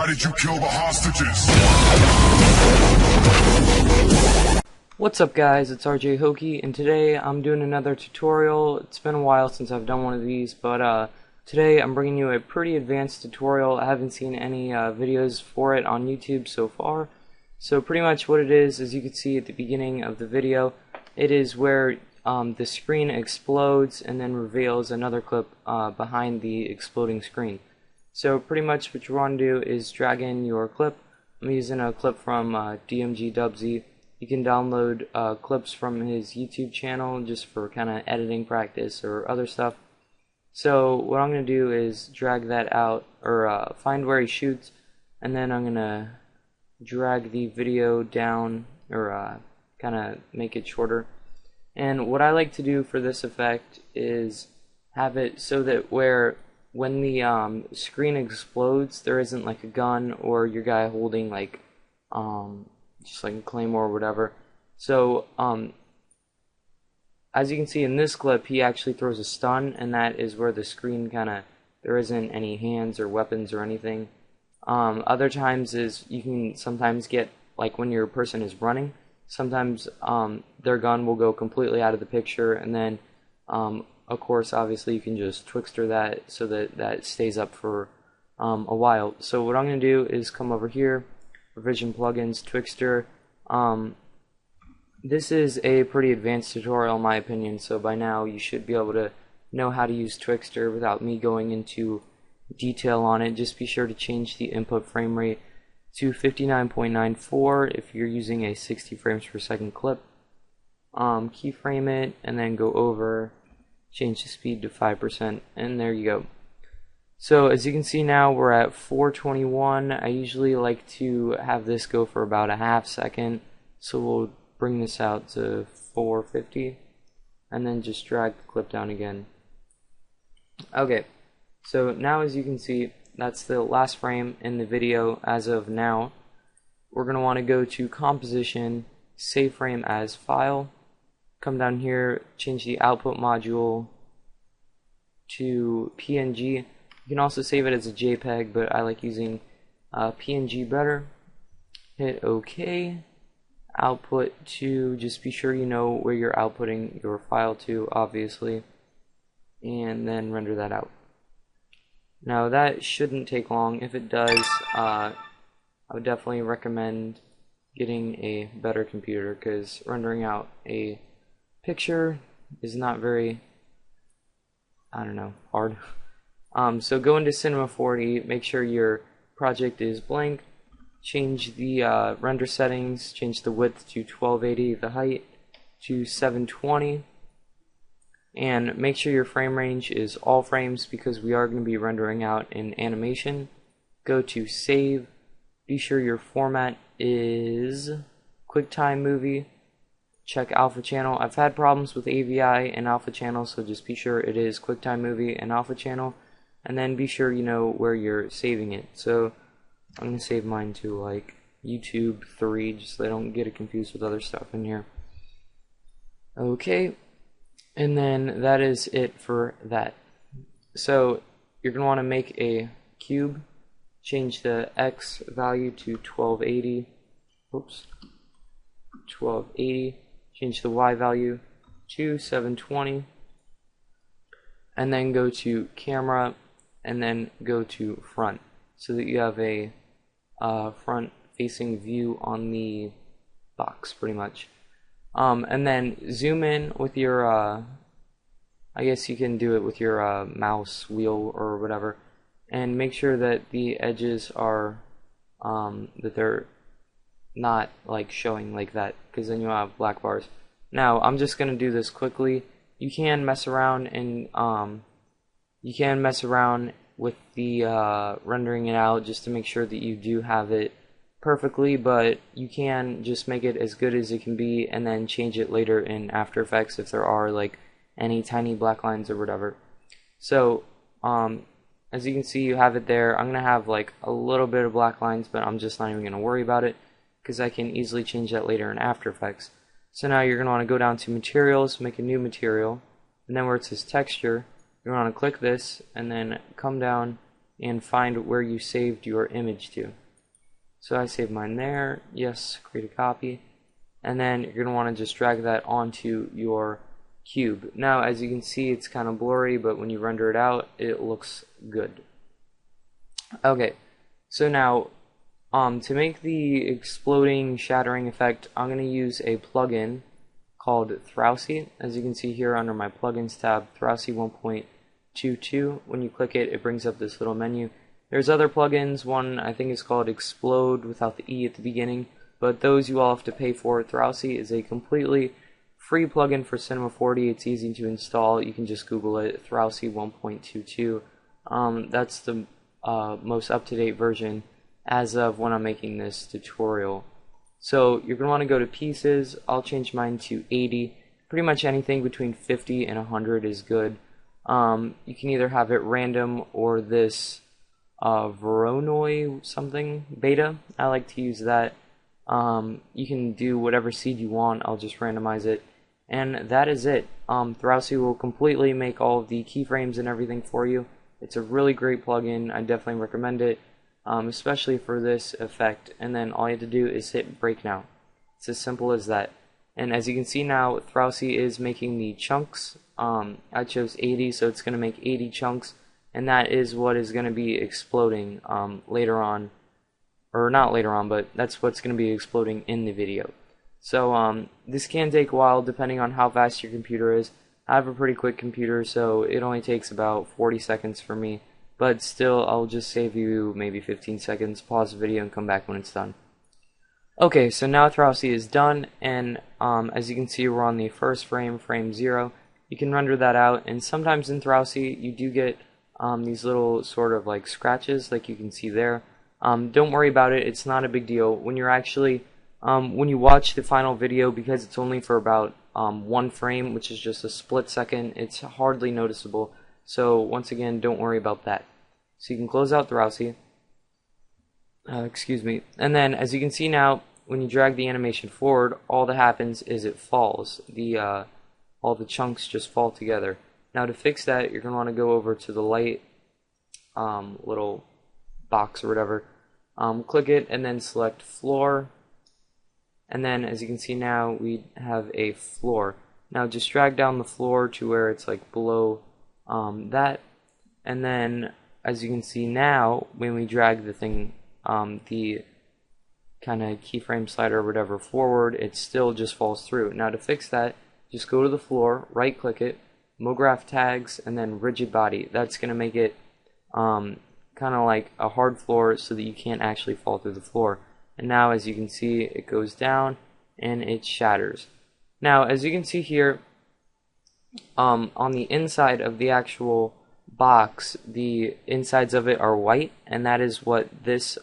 Why did you kill the hostages? What's up guys, it's RJ Hokie, and today I'm doing another tutorial. It's been a while since I've done one of these, but today I'm bringing you a pretty advanced tutorial. I haven't seen any videos for it on YouTube so far. So pretty much what it is, as you can see at the beginning of the video, it is where the screen explodes and then reveals another clip behind the exploding screen. So pretty much what you want to do is drag in your clip. I'm using a clip from DMG Dubsy. You can download clips from his YouTube channel just for kind of editing practice or other stuff. So what I'm going to do is drag that out, or find where he shoots, and then I'm going to drag the video down, or kind of make it shorter. And what I like to do for this effect is have it so that when the screen explodes, there isn't like a gun or your guy holding like just like a claymore or whatever. So as you can see in this clip, he actually throws a stun, and that is where the screen there isn't any hands or weapons or anything. Other times is you can sometimes get, like when your person is running, sometimes their gun will go completely out of the picture, and then of course obviously you can just Twixtor that so that stays up for a while. So what I'm going to do is come over here, Revision Plugins, Twixtor. This is a pretty advanced tutorial in my opinion, so by now you should be able to know how to use Twixtor without me going into detail on it. Just be sure to change the input frame rate to 59.94 if you're using a 60 frames per second clip. Keyframe it and then go over, change the speed to 5%, and there you go. So as you can see now we're at 421. I usually like to have this go for about a half second, so we'll bring this out to 450 and then just drag the clip down again. Okay, so now as you can see, that's the last frame in the video as of now. We're going to want to go to Composition, Save Frame as File, come down here, change the output module to PNG. You can also save it as a JPEG, but I like using PNG better. Hit OK. Output to, just be sure you know where you're outputting your file to, obviously, and then render that out. Now that shouldn't take long. If it does, I would definitely recommend getting a better computer, because rendering out a picture is not very, hard. So go into Cinema 4D, make sure your project is blank, change the render settings, change the width to 1280, the height to 720, and make sure your frame range is all frames because we are going to be rendering out an animation. Go to Save, be sure your format is QuickTime Movie, check Alpha Channel. I've had problems with AVI and Alpha Channel, so just be sure it is QuickTime Movie and Alpha Channel, and then be sure you know where you're saving it. So I'm going to save mine to like YouTube 3, just so I don't get it confused with other stuff in here. Okay, and then that is it for that. So you're going to want to make a cube, change the X value to 1280, oops, 1280, change the Y value to 720, and then go to Camera, and then go to Front, so that you have a front facing view on the box pretty much. And then zoom in with your I guess you can do it with your mouse wheel or whatever, and make sure that the edges are that they're not like showing like that, because then you'll have black bars. Now I'm just gonna do this quickly. You can mess around and with the rendering it out just to make sure that you do have it perfectly, but you can just make it as good as it can be and then change it later in After Effects if there are like any tiny black lines or whatever. So as you can see, you have it there. I'm gonna have like a little bit of black lines, but I'm just not even gonna worry about it because I can easily change that later in After Effects. So now you're gonna want to go down to Materials, make a new material, and then where it says Texture, you're going to click this and then come down and find where you saved your image to. So I saved mine there. Yes, create a copy. And then you're going to want to just drag that onto your cube. Now, as you can see, it's kind of blurry, but when you render it out, it looks good. Okay, so now to make the exploding, shattering effect, I'm going to use a plugin called Thrausi. As you can see here under my plugins tab, Thrausi 1.22. When you click it, it brings up this little menu. There's other plugins. One I think is called Explode without the E at the beginning, but those you all have to pay for. Thrausi is a completely free plugin for Cinema 4D. It's easy to install. You can just Google it, Thrausi 1.22. That's the most up-to-date version as of when I'm making this tutorial. So you're going to want to go to pieces. I'll change mine to 80. Pretty much anything between 50 and 100 is good. You can either have it random or this Voronoi something beta. I like to use that. You can do whatever seed you want. I'll just randomize it. And that is it. Thrausi will completely make all of the keyframes and everything for you. It's a really great plugin. I definitely recommend it, especially for this effect. And then all you have to do is hit break now. It's as simple as that. And as you can see now, Thrausi is making the chunks. I chose 80, so it's going to make 80 chunks. And that is what is going to be exploding later on. Or not later on, but that's what's going to be exploding in the video. So this can take a while depending on how fast your computer is. I have a pretty quick computer, so it only takes about 40 seconds for me. But still, I'll just save you maybe 15 seconds, pause the video, and come back when it's done. Okay, so now Thrausi is done, and as you can see, we're on the first frame, frame 0. You can render that out, and sometimes in Thrausi, you do get these little sort of like scratches, like you can see there. Don't worry about it, it's not a big deal. When you're actually, when you watch the final video, because it's only for about 1 frame, which is just a split second, it's hardly noticeable. So once again, don't worry about that. So you can close out Thrausi. Excuse me. And then as you can see now, when you drag the animation forward, all that happens is it falls. All the chunks just fall together. Now to fix that, you're going to want to go over to the light little box or whatever. Click it and then select floor. And then as you can see now, we have a floor. Now just drag down the floor to where it's like below that. And then as you can see now, when we drag the thing, the kind of keyframe slider or whatever forward, it still just falls through. Now to fix that, just go to the floor, right click it, MoGraph tags, and then rigid body. That's going to make it kind of like a hard floor so that you can't actually fall through the floor. And now as you can see, it goes down and it shatters. Now as you can see here, on the inside of the actual box, the insides of it are white, and that is what this,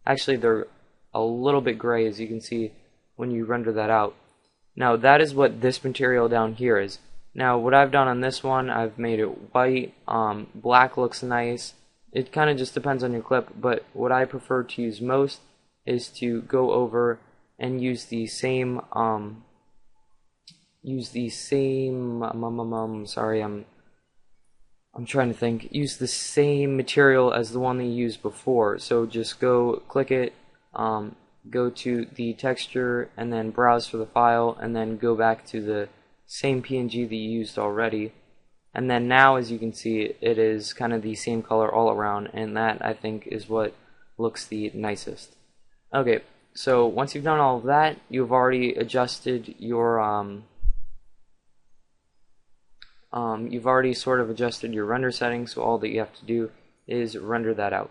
actually they're a little bit gray as you can see when you render that out. Now that is what this material down here is. Now what I've done on this one, I've made it white, black looks nice. It kind of just depends on your clip, but what I prefer to use most is to go over and use the same, sorry, I'm trying to think, use the same material as the one that you used before. So just go click it, go to the texture and then browse for the file, and then go back to the same PNG that you used already. And then now as you can see, it is kind of the same color all around, and that I think is what looks the nicest. Okay, so once you've done all of that, you've already adjusted your you've already sort of adjusted your render settings, so all that you have to do is render that out.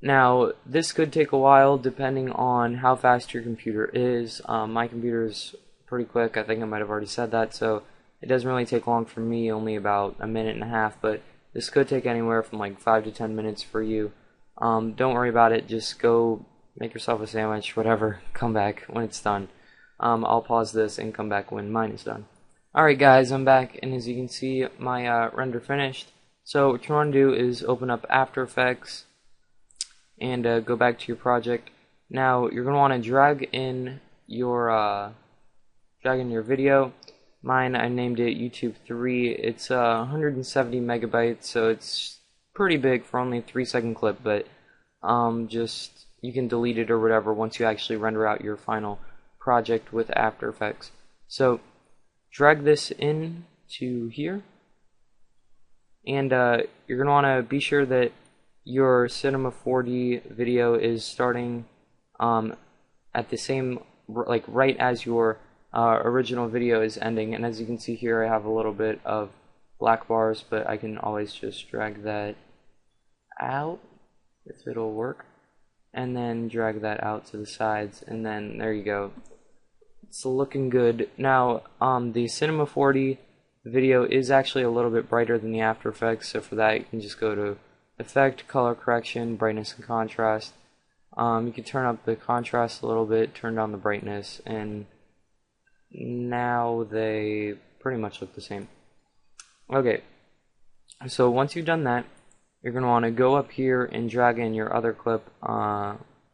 Now this could take a while depending on how fast your computer is. My computer is pretty quick, I think I might have already said that, so it doesn't really take long for me, only about a minute and a half, but this could take anywhere from like 5 to 10 minutes for you. Don't worry about it, just go make yourself a sandwich, whatever, come back when it's done. I'll pause this and come back when mine is done. Alright guys, I'm back, and as you can see, my render finished. So what you want to do is open up After Effects and go back to your project. Now you're going to want to drag in your video. Mine, I named it YouTube 3. It's 170 megabytes, so it's pretty big for only a 3-second clip, but just you can delete it or whatever once you actually render out your final project with After Effects. So drag this in to here, and you're going to want to be sure that your Cinema 4D video is starting at the same, like right as your original video is ending. And as you can see here, I have a little bit of black bars, but I can always just drag that out if it'll work, and then drag that out to the sides, and then there you go. It's looking good. Now the Cinema 4D video is actually a little bit brighter than the After Effects, so for that you can just go to Effect, Color Correction, Brightness and Contrast. You can turn up the contrast a little bit, turn down the brightness, and now they pretty much look the same. Okay, so once you've done that, you're going to want to go up here and drag in your other clip.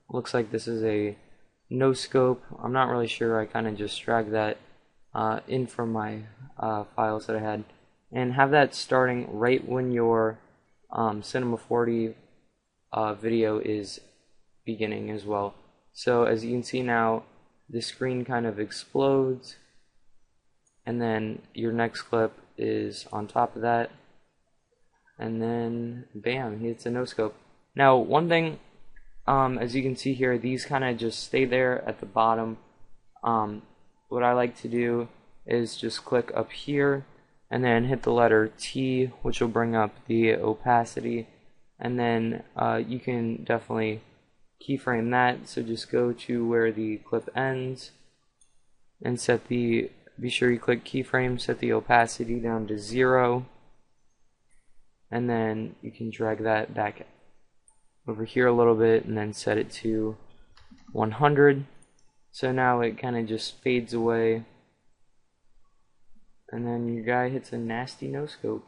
Looks like this is a no scope. I'm not really sure. I kind of just dragged that in from my files that I had, and have that starting right when your Cinema 4D video is beginning as well. So as you can see now, the screen kind of explodes, and then your next clip is on top of that, and then bam, it's a no scope. Now one thing, as you can see here, these kind of just stay there at the bottom. What I like to do is just click up here and then hit the letter T, which will bring up the opacity, and then you can definitely keyframe that. So just go to where the clip ends and be sure you click keyframe, set the opacity down to 0, and then you can drag that back over here a little bit and then set it to 100. So now it kind of just fades away, and then your guy hits a nasty no scope.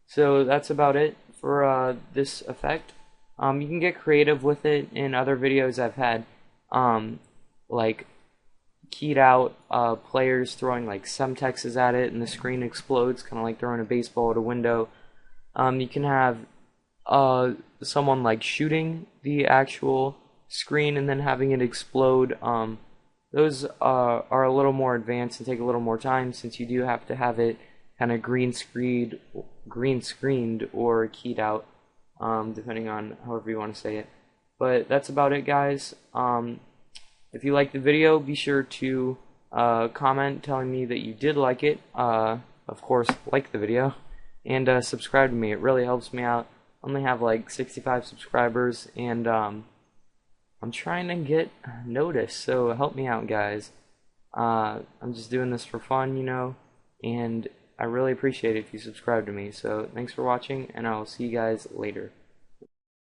So that's about it for this effect. You can get creative with it. In other videos I've had like keyed out players throwing like semtexes at it and the screen explodes, kind of like throwing a baseball at a window. You can have someone like shooting the actual screen and then having it explode. Those are a little more advanced and take a little more time, since you do have to have it kind of green screened or keyed out, depending on however you want to say it. But that's about it, guys. If you liked the video, be sure to comment telling me that you did like it. Of course, like the video, and subscribe to me. It really helps me out. I only have like 65 subscribers, and I'm trying to get noticed, so help me out, guys. I'm just doing this for fun, you know, and I really appreciate it if you subscribe to me. So thanks for watching, and I will see you guys later.